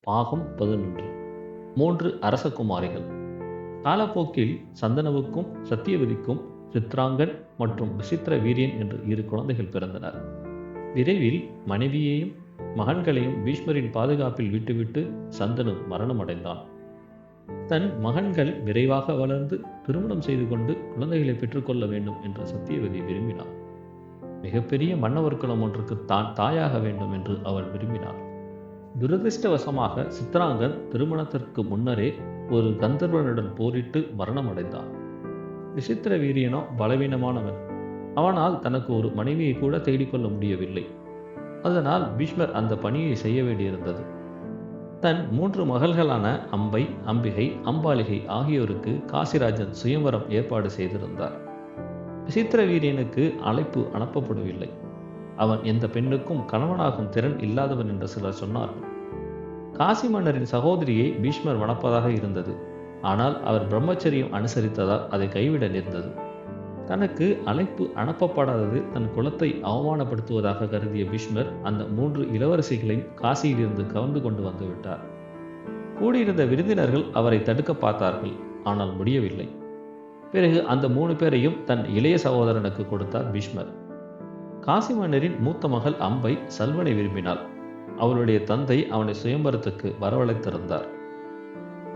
பாகம் 11. 3 அரசகுமாரிகள். காலப்போக்கில் சந்தனுவுக்கும் சத்தியவதிக்கும் சித்ராங்கன் மற்றும் விசித்திர வீரியன் என்று 2 குழந்தைகள் பிறந்தனர். விரைவில் மனைவியையும் மகன்களையும் பீஷ்மரின் பாதுகாப்பில் விட்டுவிட்டு சந்தனு மரணமடைந்தான். தன் மகன்கள் விரைவாக வளர்ந்து திருமணம் செய்து கொண்டு குழந்தைகளை பெற்றுக்கொள்ள வேண்டும் என்று சத்தியவதி விரும்பினார். மிகப்பெரிய மன்னவர் குலம் ஒன்றுக்கு தான் தாயாக வேண்டும் என்று அவள் விரும்பினார். துரதிருஷ்டவசமாக சித்ராங்கன் திருமணத்திற்கு முன்னரே ஒரு கந்தர்வனுடன் போரிட்டு மரணமடைந்தான். விசித்திர வீரியனோ பலவீனமானவன். அவனால் தனக்கு ஒரு மனைவியை கூட தேடிக்கொள்ள முடியவில்லை. அதனால் பீஷ்மர் அந்த பணியை செய்ய வேண்டியிருந்தது. தன் 3 மகள்களான அம்பை, அம்பிகை, அம்பாலிகை ஆகியோருக்கு காசிராஜன் சுயம்வரம் ஏற்பாடு செய்திருந்தார். விசித்திர வீரியனுக்கு அழைப்பு அனுப்பப்படவில்லை. அவன் எந்த பெண்ணுக்கும் கணவனாகும் திறன் இல்லாதவன் என்று சிலர் சொன்னார்கள். காசி மன்னரின் சகோதரியை பீஷ்மர் மணப்பதாக இருந்தது. ஆனால் அவர் பிரம்மச்சரியம் அனுசரித்ததால் அதை கைவிட நேர்ந்தது. தனக்கு அழைப்பு அனுப்பப்படாதது தன் குலத்தை அவமானப்படுத்துவதாக கருதிய பீஷ்மர் அந்த 3 இளவரசிகளையும் காசியிலிருந்து கவர்ந்து கொண்டு வந்து விட்டார். கூடியிருந்த விருந்தினர்கள் அவரை தடுக்க பார்த்தார்கள். ஆனால் முடியவில்லை. பிறகு அந்த 3 பேரையும் தன் இளைய சகோதரனுக்கு கொடுத்தார் பீஷ்மர். காசி மன்னரின் மூத்த மகள் அம்பை சல்வனை விரும்பினாள். அவளுடைய தந்தை அவனை சுயம்பரத்துக்கு வரவழைத்திருந்தார்.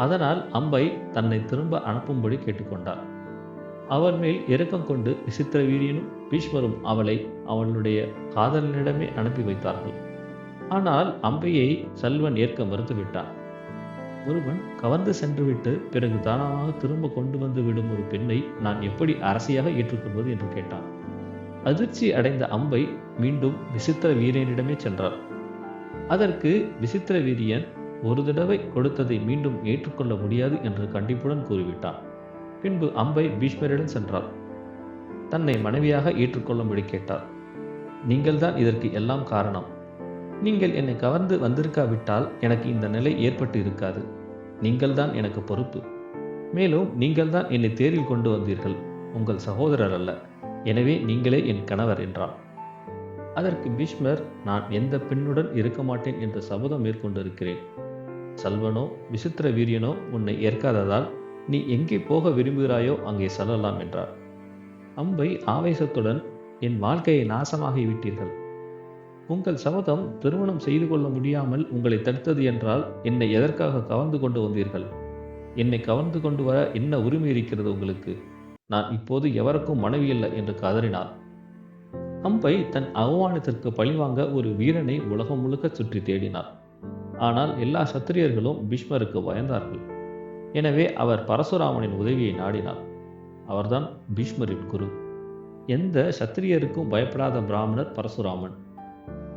அதனால் அம்பை தன்னை திரும்ப அனுப்பும்படி கேட்டுக்கொண்டார். அவள் மேல் இரக்கம் கொண்டு விசித்திர வீரியனும் பீஷ்மரும் அவளை அவளுடைய காதலனிடமே அனுப்பி வைத்தார்கள். ஆனால் அம்பையை சல்வன் ஏற்க மறுத்துவிட்டான். ஒருவன் கவர்ந்து சென்றுவிட்டு பிறகு தானாக திரும்ப கொண்டு வந்து விடும் ஒரு பெண்ணை நான் எப்படி அரசியாக ஏற்றுக்கொள்வது என்று கேட்டான். அதிர்ச்சி அடைந்த அம்பை மீண்டும் விசித்திர வீரியனிடமே சென்றார். அதற்கு விசித்திர வீரியன் ஒரு தடவை கொடுத்ததை மீண்டும் ஏற்றுக்கொள்ள முடியாது என்று கண்டிப்புடன் கூறிவிட்டான். பின்பு அம்பை பீஷ்மரிடம் சென்றார். தன்னை மனைவியாக ஏற்றுக்கொள்ளும்படி கேட்டார். நீங்கள் தான் இதற்கு எல்லாம் காரணம். நீங்கள் என்னை கவர்ந்து வந்திருக்காவிட்டால் எனக்கு இந்த நிலை ஏற்பட்டு இருக்காது. நீங்கள் தான் எனக்கு பொறுப்பு. மேலும் நீங்கள் தான் என்னை தேரில் கொண்டு வந்தீர்கள், உங்கள் சகோதரர் அல்ல. எனவே நீங்களே என் கணவர் என்றான். அதற்கு பீஷ்மர், நான் எந்த பெண்ணுடன் இருக்க மாட்டேன் என்று சபதம் மேற்கொண்டிருக்கிறேன். சல்வனோ விசித்திர வீரியனோ உன்னை ஏற்காததால் நீ எங்கே போக விரும்புகிறாயோ அங்கே செல்லலாம் என்றார். அம்பை ஆவேசத்துடன், என் வாழ்க்கையை நாசமாகிவிட்டீர்கள். உங்கள் சபதம் திருமணம் செய்து கொள்ள முடியாமல் உங்களை தடுத்தது என்றால் என்னை எதற்காக கவர்ந்து கொண்டு வந்தீர்கள்? என்னை கவர்ந்து கொண்டு வர என்ன உரிமை இருக்கிறது உங்களுக்கு? நான் இப்போது எவருக்கும் மனைவி இல்லை என்று கதறினார். அம்பை தன் அவமானத்திற்கு பழிவாங்க ஒரு வீரனை உலகம் முழுக்க சுற்றி தேடினார். ஆனால் எல்லா சத்திரியர்களும் பீஷ்மருக்கு பயந்தார்கள். எனவே அவர் பரசுராமனின் உதவியை நாடினார். அவர்தான் பீஷ்மரின் குரு. எந்த சத்திரியருக்கும் பயப்படாத பிராமணர் பரசுராமன்.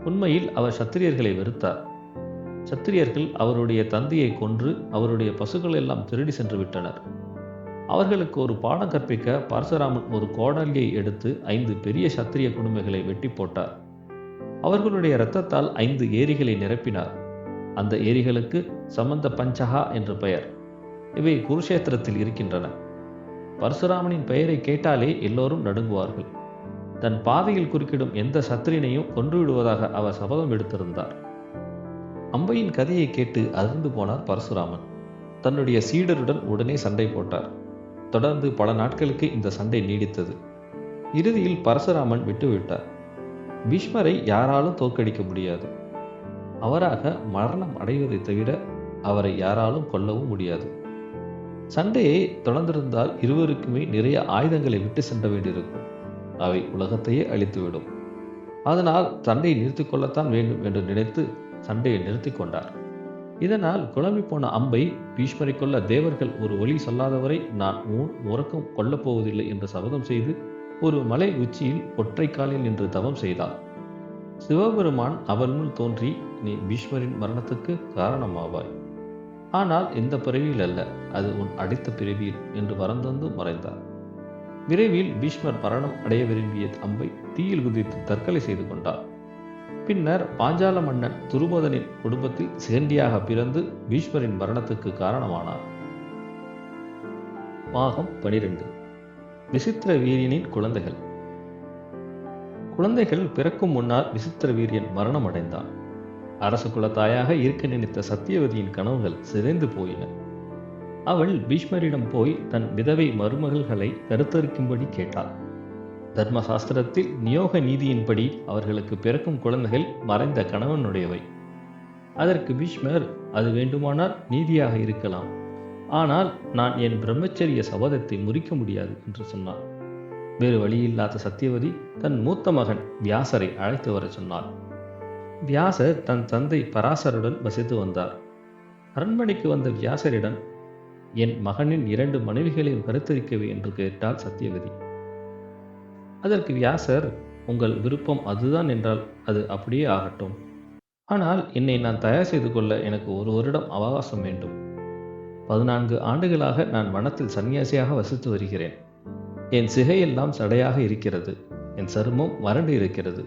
உண்மையில் அவர் சத்திரியர்களை வெறுத்தார். சத்திரியர்கள் அவருடைய தந்தையை கொன்று அவருடைய பசுக்கள் எல்லாம் திருடி சென்று விட்டனர். அவர்களுக்கு ஒரு பாடம் கற்பிக்க பரசுராமன் ஒரு கோடாலியை எடுத்து 5 பெரிய சத்திரிய குடும்பங்களை வெட்டி போட்டார். அவர்களுடைய இரத்தத்தால் 5 ஏரிகளை நிரப்பினார். அந்த ஏரிகளுக்கு சமந்த பஞ்சகா என்று பெயர். இவை குருஷேத்திரத்தில் இருக்கின்றன. பரசுராமனின் பெயரை கேட்டாலே எல்லோரும் நடுங்குவார்கள். தன் பாதையில் குறுக்கிடும் எந்த சத்திரியனையும் கொன்றுவிடுவதாக அவர் சபதம் எடுத்திருந்தார். அம்பையின் கதையை கேட்டு அதிர்ந்து போனார் பரசுராமன். தன்னுடைய சீடருடன் உடனே சண்டை போட்டார். தொடர்ந்து பல நாட்களுக்கு இந்த சண்டை நீடித்தது. இறுதியில் பரசுராமன் விட்டுவிட்டார். பீஷ்மரை யாராலும் தோற்கடிக்க முடியாது. அவராக மரணம் அடைவதை தவிர அவரை யாராலும் கொல்லவும் முடியாது. சண்டையை தொடர்ந்திருந்தால் இருவருக்குமே நிறைய ஆயுதங்களை விட்டு சென்ற வேண்டியிருக்கும். அவை உலகத்தையே அழித்துவிடும். அதனால் சண்டையை நிறுத்தி கொள்ளத்தான் வேண்டும் என்று நினைத்து சண்டையை நிறுத்தி கொண்டார். இதனால் குழம்பி போன அம்பை பீஷ்மரை கொல்ல தேவர்கள் ஒரு ஒலி சொல்லாதவரை நான் உறக்கம் கொல்லப் போவதில்லை என்று சபதம் செய்து ஒரு மலை உச்சியில் ஒற்றை காலில் நின்று தவம் செய்தார். சிவபெருமான் அவள் முன் தோன்றி, நீ பீஷ்மரின் மரணத்துக்கு காரணமாவாய். ஆனால் இந்த பிறவியில் அல்ல, அது உன் அடுத்த பிறவியில் என்று வரம் தந்து மறைந்தார். விரைவில் பீஷ்மர் மரணம் அடைய விரும்பிய அம்பை தீயில் குதித்து தற்கொலை செய்து கொண்டார். பின்னர் பாஞ்சால மன்னன் துருபதனின் குடும்பத்தில் சிகண்டியாக பிறந்து பீஷ்மரின் மரணத்துக்கு காரணமானார். பாகம் 12. விசித்திர வீரியனின் குழந்தைகள். குழந்தைகள் பிறக்கும் முன்னால் விசித்திர வீரியன் மரணம் அடைந்தான். அரச குலத்தாயாக இருக்க நினைத்த சத்தியவதியின் கனவுகள் சிதைந்து போயின. அவள் பீஷ்மரிடம் போய் தன் விதவை மருமகள்களை கருத்தரிக்கும்படி கேட்டாள். தர்மசாஸ்திரத்தில் நியோக நீதியின்படி அவர்களுக்கு பிறக்கும் குழந்தைகள் மறைந்த கணவனுடையவை. அதற்கு பீஷ்மர், அது வேண்டுமானால் நீதியாக இருக்கலாம், ஆனால் நான் என் பிரம்மச்சரிய சபதத்தை முறிக்க முடியாது என்று சொன்னார். வேறு வழியில்லாத சத்தியவதி தன் மூத்த மகன் வியாசரை அழைத்து வர சொன்னார். வியாசர் தன் தந்தை பராசருடன் வசித்து வந்தார். அரண்மனைக்கு வந்த வியாசரிடம், என் மகனின் 2 மனைவிகளையும் கருத்தரிக்கவே என்று கேட்டாள் சத்தியவதி. அதற்கு வியாசர், உங்கள் விருப்பம் அதுதான் என்றால் அது அப்படியே ஆகட்டும். ஆனால் என்னை நான் தயார் செய்து கொள்ள எனக்கு 1 வருடம் அவகாசம் வேண்டும். 14 ஆண்டுகளாக நான் வனத்தில் சன்னியாசியாக வசித்து வருகிறேன். என் சிகையெல்லாம் சடையாக இருக்கிறது. என் சருமம் வறண்டு இருக்கிறது.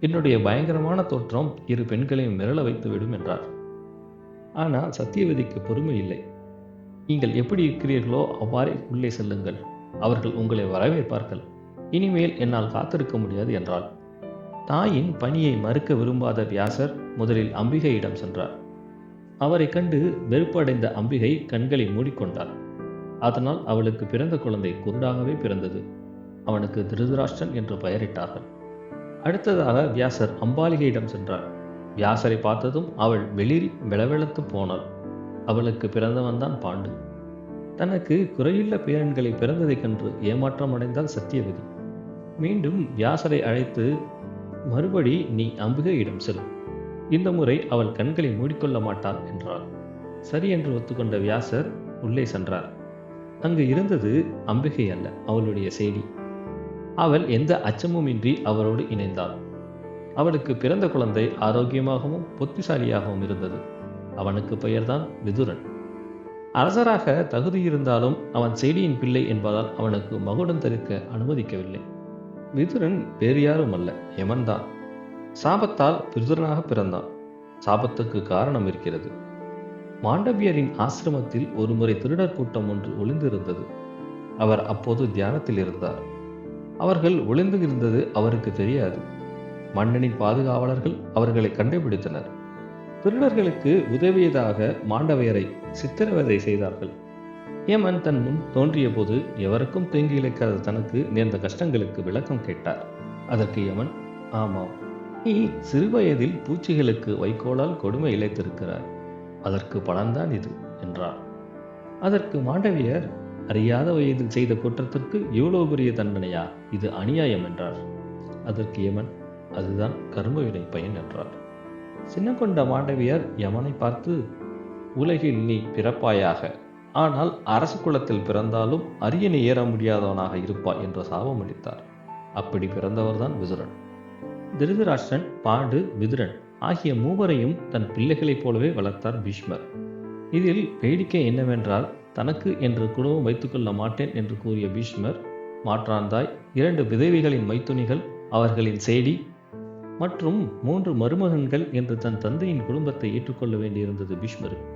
என்னுடைய பயங்கரமான தோற்றம் 2 பெண்களையும் மிரள வைத்து விடும் என்றார். ஆனால் சத்தியவதிக்கு பொறுமை இல்லை. நீங்கள் எப்படி இருக்கிறீர்களோ அவ்வாறே உள்ளே செல்லுங்கள். அவர்கள் உங்களை வரவேற்பார்கள். இனிமேல் என்னால் காத்திருக்க முடியாது என்றாள். தாயின் பணியை மறுக்க விரும்பாத வியாசர் முதலில் அம்பிகையிடம் சென்றார். அவரை கண்டு வெறுப்படைந்த அம்பிகை கண்களை மூடிக்கொண்டார். அதனால் அவளுக்கு பிறந்த குழந்தை குருடாகவே பிறந்தது. அவனுக்கு திருதராஷ்டிரன் என்று பெயரிட்டார்கள். அடுத்ததாக வியாசர் அம்பாலிகையிடம் சென்றார். வியாசரை பார்த்ததும் அவள் வெளிரி வெளவெளத்து போனாள். அவளுக்கு பிறந்தவன் தான் பாண்டு. தனக்கு குறையுள்ள பேரன்களை பிறந்ததைக் கண்டு ஏமாற்றம் அடைந்தால் சத்தியவதி. மீண்டும் வியாசரை அழைத்து, மறுபடி நீ அம்பிகையிடம் செல். இந்த முறை அவள் கண்களை மூடிக்கொள்ள மாட்டாள் என்றார். சரி என்று ஒத்துக்கொண்ட வியாசர் உள்ளே சென்றார். அங்கு இருந்தது அம்பிகை அல்ல, அவளுடைய சேடி. அவள் எந்த அச்சமுமின்றி அவரோடு இணைந்தாள். அவளுக்கு பிறந்த குழந்தை ஆரோக்கியமாகவும் புத்திசாலியாகவும் இருந்தது. அவனுக்கு பெயர்தான் விதுரன். அரசராக தகுதி இருந்தாலும் அவன் சேடியின் பிள்ளை என்பதால் அவனுக்கு மகுடம் தரிக்க அனுமதிக்கவில்லை. விதுரன் வேறு யாரும் அல்ல, யமன்தான். சாபத்தால் விதுரனாக பிறந்தான். சாபத்துக்கு காரணம் இருக்கிறது. மாண்டவியரின் ஆசிரமத்தில் ஒருமுறை திருடர் கூட்டம் ஒன்று ஒளிந்திருந்தது. அவர் அப்போது தியானத்தில் இருந்தார். அவர்கள் ஒளிந்து இருந்தது அவருக்கு தெரியாது. மன்னனின் பாதுகாவலர்கள் அவர்களை கண்டுபிடித்தனர். திருடர்களுக்கு உதவியதாக மாண்டவியரை சித்திரவதை செய்தார்கள். யமன் தன் முன் தோன்றிய போது எவருக்கும் தீங்கு இழைக்காத தனக்கு நேர்ந்த கஷ்டங்களுக்கு விளக்கம் கேட்டார். அதற்கு யமன், ஆமாம், நீ சிறுவயதில் பூச்சிகளுக்கு வைக்கோலால் கொடுமை இழைத்திருக்கிறாய். அதற்கு பலன்தான் இது என்றார். அதற்கு மாண்டவியர், அறியாத வயதில் செய்த குற்றத்திற்கு இவ்வளவு பெரிய தண்டனையா? இது அநியாயம் என்றார். அதற்கு யமன், அதுதான் கர்மவினை பயன் என்றார். சின்னங்கொண்ட மாண்டவியர் யமனை பார்த்து, உலகில் நீ பிறப்பாயாக, ஆனால் அரச குலத்தில் பிறந்தாலும் அரியணை ஏற முடியாதவனாக இருப்பாய் என்று சாபம் அளித்தார். அப்படி பிறந்தவர்தான் விதுரன். திருதராஷ்டிரன், பாண்டு, விதுரன் ஆகிய மூவரையும் தன் பிள்ளைகளைப் போலவே வளர்த்தார் பீஷ்மர். இதில் வேடிக்கை என்னவென்றால், தனக்கு என்று குடும்பம் வைத்துக்கொள்ள மாட்டேன் என்று கூறிய பீஷ்மர் மாற்றாந்தாய் 2 விதவைகளின் மைத்துனிகள், அவர்களின் சேடி மற்றும் 3 மருமகன்கள் என்று தன் தந்தையின் குடும்பத்தை ஏற்றுக்கொள்ள வேண்டியிருந்தது பீஷ்மருக்கு.